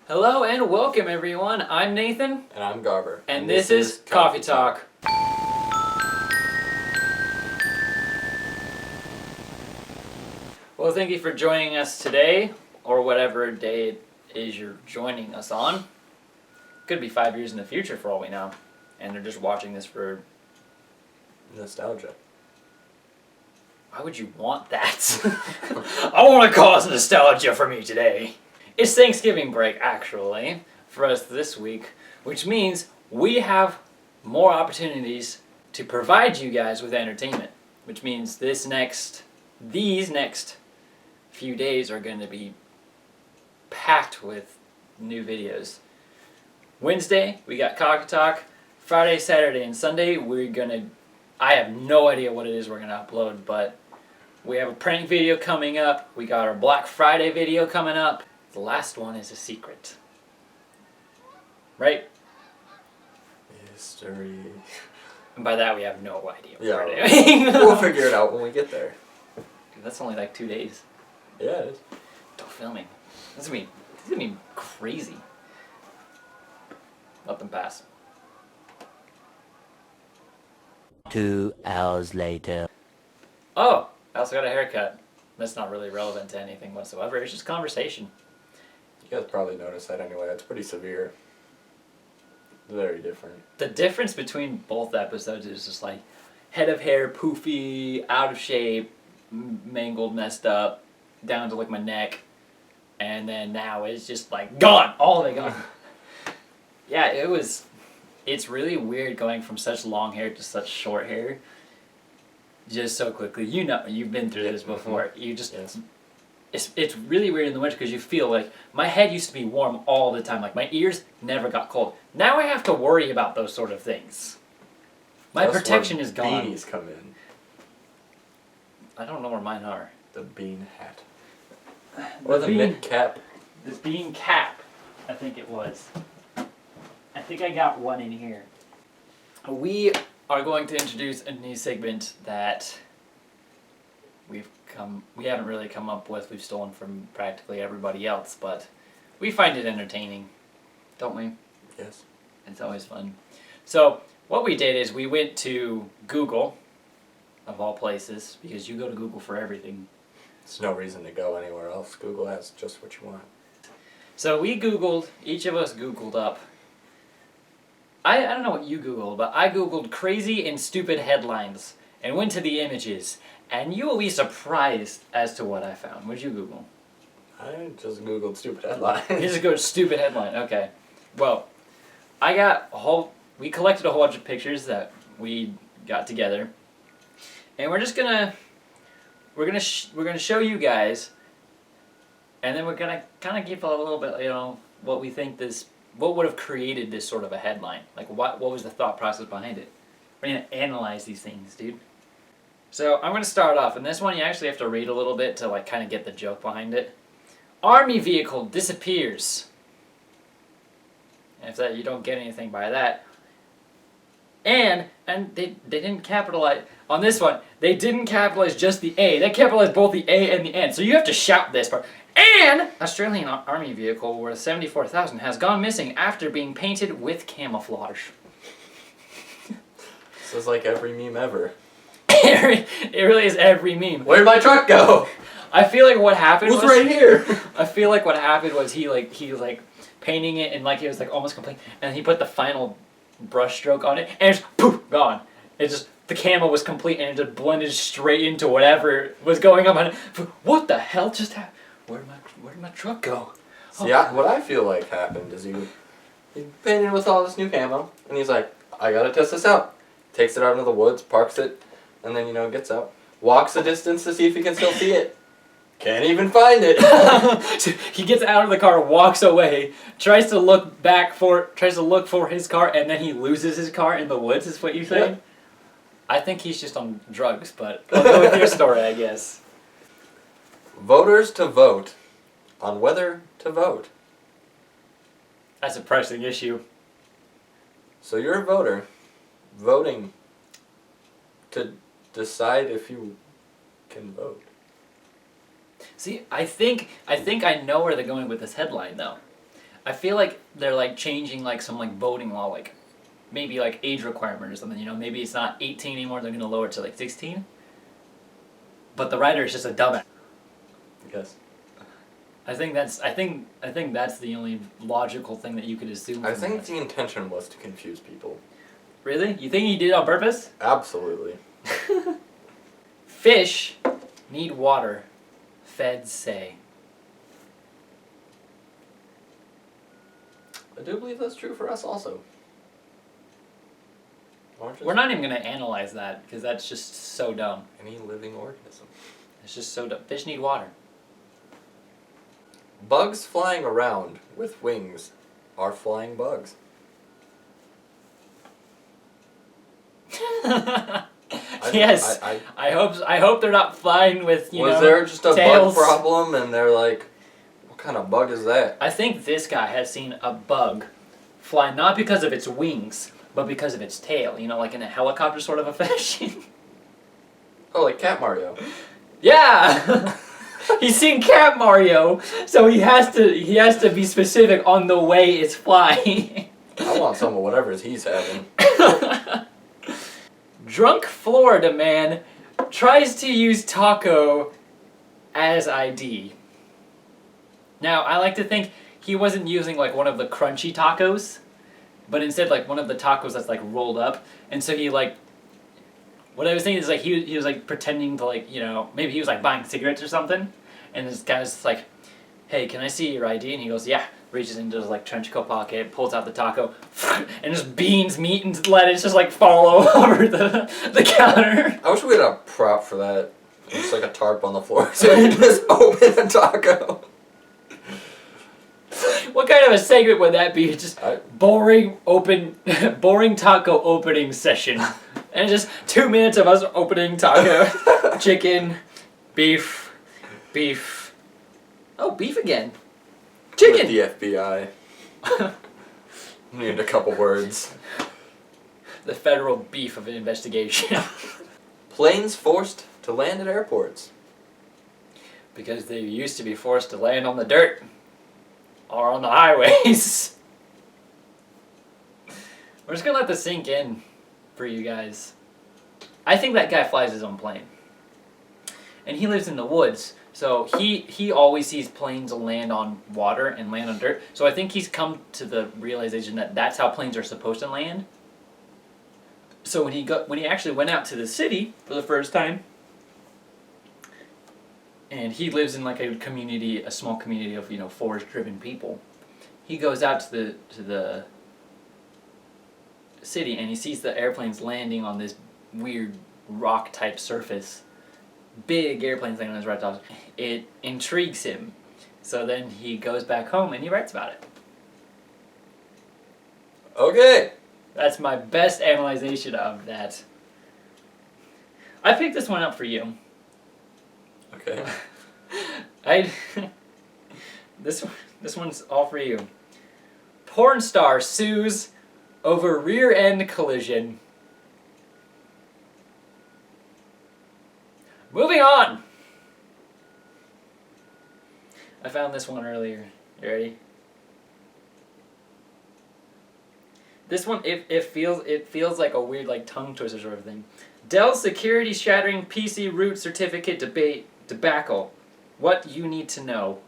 Hello and welcome everyone. I'm Nathan. And I'm Garber. And this is Coffee Talk. Well, thank you for joining us today, or whatever day it is you're joining us on. Could be 5 years in the future for all we know. And they're just watching this for... nostalgia. Why would you want that? I want to cause nostalgia for me today. It's Thanksgiving break, actually, for us this week, which means we have more opportunities to provide you guys with entertainment, which means these next few days are going to be packed with new videos. Wednesday, we got Coffee Talk. Friday, Saturday, and Sunday, I have no idea what it is we're going to upload, but we have a prank video coming up. We got our Black Friday video coming up. The last one is a secret. Right? Mystery. And by that, we have no idea what Yeah, we're doing. we'll figure it out when we get there. Dude, that's only like 2 days. Yeah, it is. Don't filming. This is gonna be crazy. Let them pass. 2 hours later. Oh, I also got a haircut. That's not really relevant to anything whatsoever. It's just conversation. You guys probably noticed that anyway. It's pretty severe. Very different. The difference between both episodes is just like head of hair, poofy, out of shape, mangled, messed up, down to like my neck, and then now it's just like gone, all of it gone. Yeah, it's really weird going from such long hair to such short hair just so quickly. You know, you've been through this before. You just... Yes. It's really weird in the winter because you feel like my head used to be warm all the time. Like my ears never got cold. Now I have to worry about those sort of things. My That's protection where is gone. Beanies come in. I don't know where mine are. The bean hat. Or the mitt cap. The bean cap, I think it was. I think I got one in here. We are going to introduce a new segment that we haven't really come up with. We've stolen from practically everybody else, but we find it entertaining, don't we? Yes. It's always fun. So what we did is we went to Google, of all places, because you go to Google for everything. There's no reason to go anywhere else. Google has just what you want. So we Googled, each of us Googled up. I don't know what you Googled, but I Googled crazy and stupid headlines and went to the images. And you will be surprised as to what I found. What did you Google? I just Googled stupid headlines. You just go to stupid headline. Okay. Well, we collected a whole bunch of pictures that we got together, and we're gonna show you guys, and then we're gonna kind of give a little bit, what we think what would have created this sort of a headline. Like what was the thought process behind it? We're gonna analyze these things, dude. So I'm going to start off, and this one you actually have to read a little bit to kind of get the joke behind it. Army vehicle disappears. And if you don't get anything by that. And they didn't capitalize, on this one, they didn't capitalize just the A. They capitalized both the A and the N. So you have to shout this part. And Australian Army vehicle worth $74,000 has gone missing after being painted with camouflage. This is like every meme ever. It really is every meme. Where'd my truck go? I feel like what happened was... right here? I feel like what happened was he was painting it and he was almost complete, and he put the final brush stroke on it and it's poof, gone. It just, the camo was complete and it just blended straight into whatever was going on. What the hell just happened? Where did my truck go? See, what I feel like happened is he painted with all this new camo, and he's like, I gotta test this out. Takes it out into the woods, parks it, and then, walks gets out. Walks a distance to see if he can still see it. Can't even find it. So he gets out of the car, walks away, tries to look for his car, and then he loses his car in the woods, is what you think? Yeah. I think he's just on drugs, but I'll go with your story, I guess. Voters to vote on whether to vote. That's a pressing issue. So you're a voter, voting to decide if you can vote. See, I think I know where they're going with this headline, though. I feel like they're like changing like some like voting law, like maybe like age requirement or something. You know, maybe it's not 18 anymore. They're gonna lower it to like 16. But the writer is just a dumbass. Yes. I think that's the only logical thing that you could assume. I from think this. the intention was to confuse people. Really? You think he did it on purpose? Absolutely. Fish need water, feds say. I do believe that's true for us also. We're not even going to analyze that because that's just so dumb. Any living organism. It's just so dumb. Fish need water. Bugs flying around with wings are flying bugs. Yes. I hope they're not flying with, Was there just a tails. bug problem and they're like, what kind of bug is that? I think this guy has seen a bug fly not because of its wings, but because of its tail. You know, like in a helicopter sort of a fashion. Oh, like Cat Mario. Yeah! He's seen Cat Mario, so he has to be specific on the way it's flying. I want some of whatever he's having. Drunk Florida man tries to use taco as ID. Now, I like to think he wasn't using like one of the crunchy tacos, but instead like one of the tacos that's like rolled up, and so he like. What I was thinking is like he was like pretending to like, you know, maybe he was like buying cigarettes or something, and this guy's like, "Hey, can I see your ID?" And he goes, "Yeah." Reaches into his like trench coat pocket, pulls out the taco, and just beans meat and let it just like fall all over the counter. I wish we had a prop for that. Just like a tarp on the floor so you just open a taco. What kind of a segment would that be? Just boring taco opening session. And just 2 minutes of us opening taco. Chicken, beef. Oh, beef again. Chicken! With the FBI. Need a couple words. The federal beef of an investigation. Planes forced to land at airports. Because they used to be forced to land on the dirt. Or on the highways. We're just gonna let this sink in for you guys. I think that guy flies his own plane. And he lives in the woods, so he always sees planes land on water and land on dirt. So I think he's come to the realization that that's how planes are supposed to land. So when he actually went out to the city for the first time, and he lives in like a small community of, you know, forest-driven people. He goes out to the city and he sees the airplanes landing on this weird rock-type surface. Big airplanes landing on his rooftops. It intrigues him. So then he goes back home and he writes about it. Okay. That's my best analyzation of that. I picked this one up for you. Okay. This one's all for you. Porn star sues over rear end collision. Moving on. I found this one earlier. You ready? This one it feels like a weird like tongue twister sort of thing. Dell security shattering PC root certificate debate debacle. What you need to know.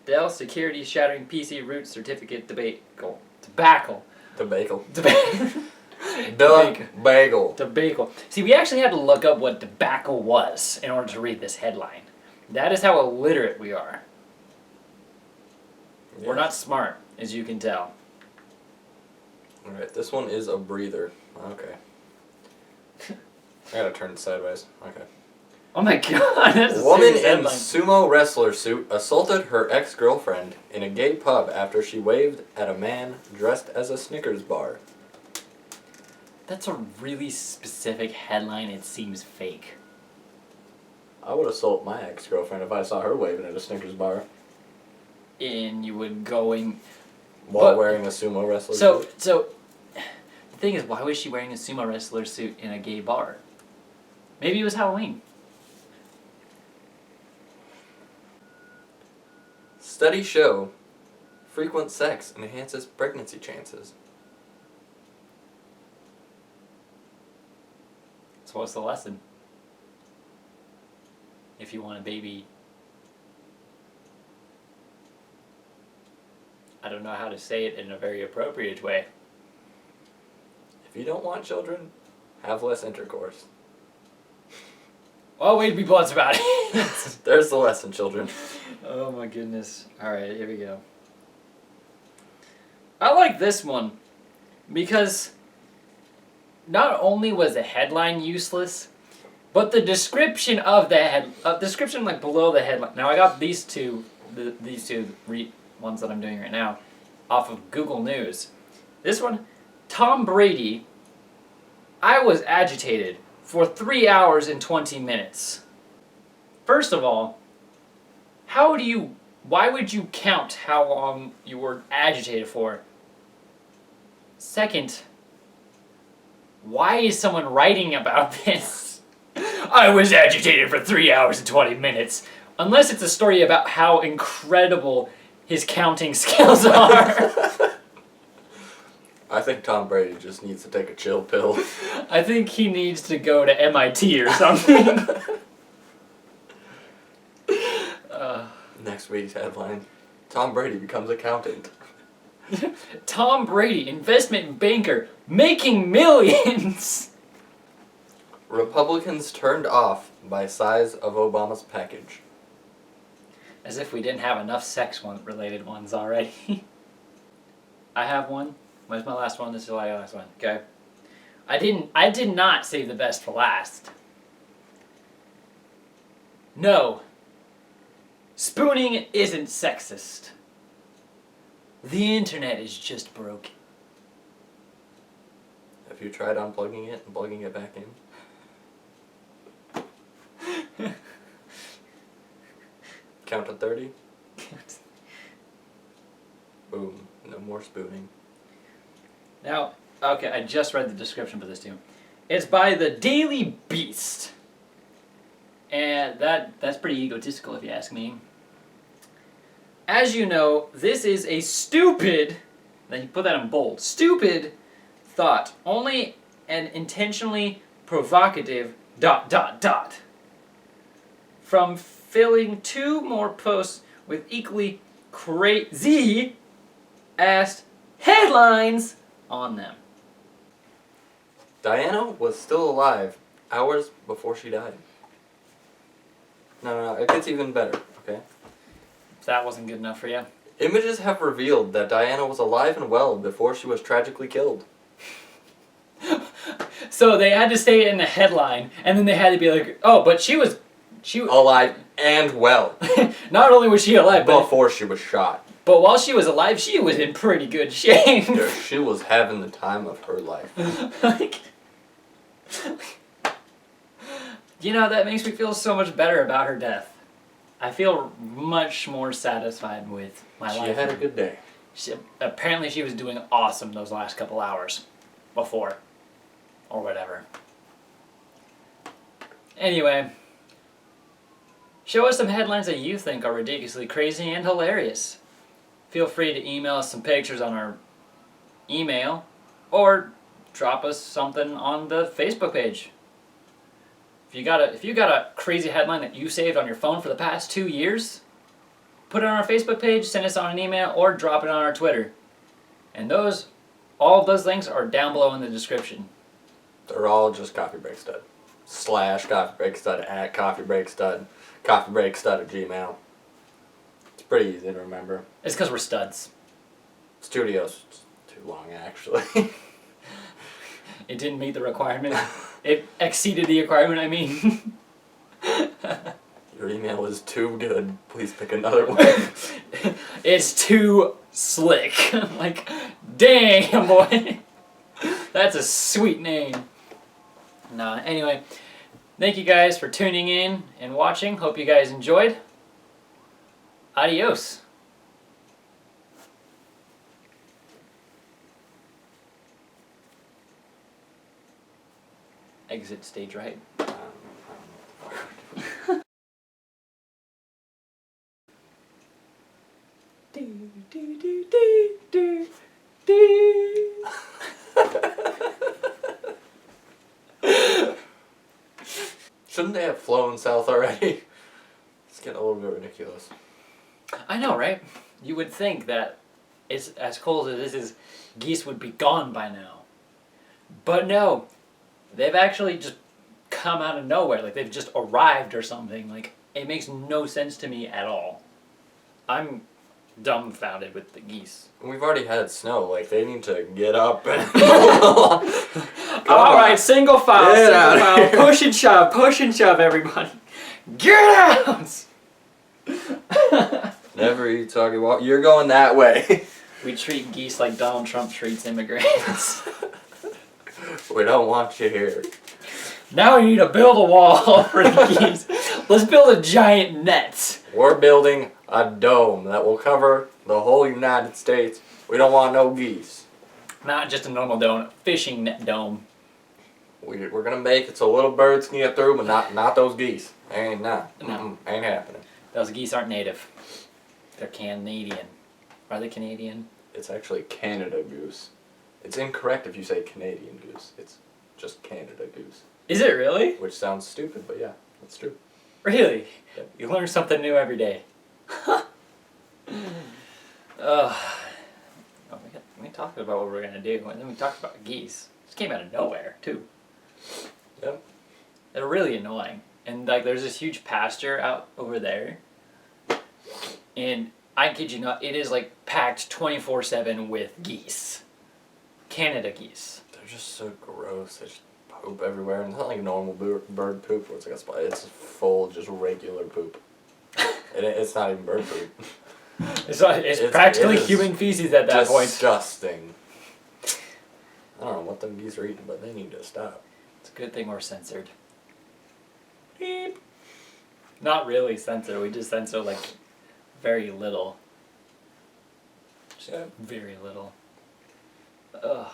Dell security shattering PC root certificate debacle. Debacle. Debacle. Debacle. Debacle. Debacle. See, we actually had to look up what debacle was in order to read this headline. That is how illiterate we are. Yes. We're not smart, as you can tell. Alright, this one is a breather. Okay. I gotta turn it sideways. Okay. Oh my god, that's a Woman serious in headline. sumo wrestler suit assaulted her ex-girlfriend in a gay pub after she waved at a man dressed as a Snickers bar. That's a really specific headline. It seems fake. I would assault my ex-girlfriend if I saw her waving at a Snickers bar And you would go in... while wearing a sumo wrestler suit. So, the thing is, why was she wearing a sumo wrestler suit in a gay bar? Maybe it was Halloween. Studies show frequent sex enhances pregnancy chances. So what's the lesson? If you want a baby, I don't know how to say it in a very appropriate way. If you don't want children, have less intercourse. Oh, we'd be blunt about it. There's the lesson, children. Oh my goodness. Alright, here we go. I like this one because not only was the headline useless, but the description of the description like below the headline. Now I got these two ones that I'm doing right now off of Google News. This one, Tom Brady, I was agitated for 3 hours and 20 minutes. First of all, why would you count how long you were agitated for? Second, why is someone writing about this? I was agitated for 3 hours and 20 minutes. Unless it's a story about how incredible his counting skills are. I think Tom Brady just needs to take a chill pill. I think he needs to go to MIT or something. Next week's headline, Tom Brady becomes accountant. Tom Brady, investment banker, making millions. Republicans turned off by size of Obama's package. As if we didn't have enough sex-related ones already. I have one. Where's my last one? This is my last one. Okay. I did not save the best for last. No. Spooning isn't sexist. The internet is just broken. Have you tried unplugging it and plugging it back in? Count to 30. Boom. No more spooning. Now, okay, I just read the description for this too. It's by the Daily Beast. And that's pretty egotistical if you ask me. As you know, this is a stupid, then you put that in bold, stupid thought. Only an intentionally provocative ... From filling 2 more posts with equally crazy ass headlines on them. Diana was still alive hours before she died. No, it gets even better, okay? That wasn't good enough for you. Images have revealed that Diana was alive and well before she was tragically killed. So they had to say it in the headline, and then they had to be like, oh, but she was Alive and well. not only was she alive, but Before she was shot. But while she was alive, she was in pretty good shape. Yeah, she was having the time of her life. Like, you know, that makes me feel so much better about her death. I feel much more satisfied with my life. She had a good day. Apparently she was doing awesome those last couple hours before. Or whatever. Anyway. Show us some headlines that you think are ridiculously crazy and hilarious. Feel free to email us some pictures on our email, or drop us something on the Facebook page. If you got a crazy headline that you saved on your phone for the past 2 years, put it on our Facebook page, send us on an email, or drop it on our Twitter. And all of those links are down below in the description. They're all just Coffee Break Stud. / Coffee Break Stud @ Coffee Break Stud. Coffee Break Stud @ Gmail. It's pretty easy to remember. It's because we're studs. Studio's too long, actually. It didn't meet the requirement. It exceeded the requirement, I mean. Your email is too good. Please pick another one. It's too slick. Like, dang, boy. That's a sweet name. Nah, anyway. Thank you guys for tuning in and watching. Hope you guys enjoyed. Adios. Exit stage right. Do, do, do, do, do, do. Shouldn't they have flown south already? It's getting a little bit ridiculous. I know, right? You would think that it's as cold as this is, geese would be gone by now. But no, they've actually just come out of nowhere. Like they've just arrived or something. Like it makes no sense to me at all. I'm dumbfounded with the geese. We've already had snow. Like, they need to get up and... All right, single file, Get out single of file. here. Push and shove, everybody. Get out! Never eat soggy water. You're going that way. We treat geese like Donald Trump treats immigrants. We don't want you here. Now we need to build a wall for the geese. Let's build a giant net. We're building a dome that will cover the whole United States. We don't want no geese. Not just a normal dome, a fishing net dome. We're gonna make it so little birds can get through, but not those geese. Ain't not. No. Ain't happening. Those geese aren't native. They're Canadian. Are they Canadian? It's actually Canada goose. It's incorrect if you say Canadian goose. It's just Canada goose. Is it really? Which sounds stupid, but yeah, that's true. Really? Yep. You learn something new every day. We talked about what we're gonna do, and then we talked about geese. This came out of nowhere too. Yep. They're really annoying, and like there's this huge pasture out over there, and I kid you not, it is like packed 24/7 with geese. Canada geese. They're just so gross. They just poop everywhere, and it's not like normal bird poop where it's like a spot. It's full, just regular poop. It's not even bird poop. It's practically it is human feces at that point. Disgusting. I don't know what them geese are eating, but they need to stop. It's a good thing we're censored. Beep. Not really censor. We just censor like very little. Just Yeah. very little. Ugh.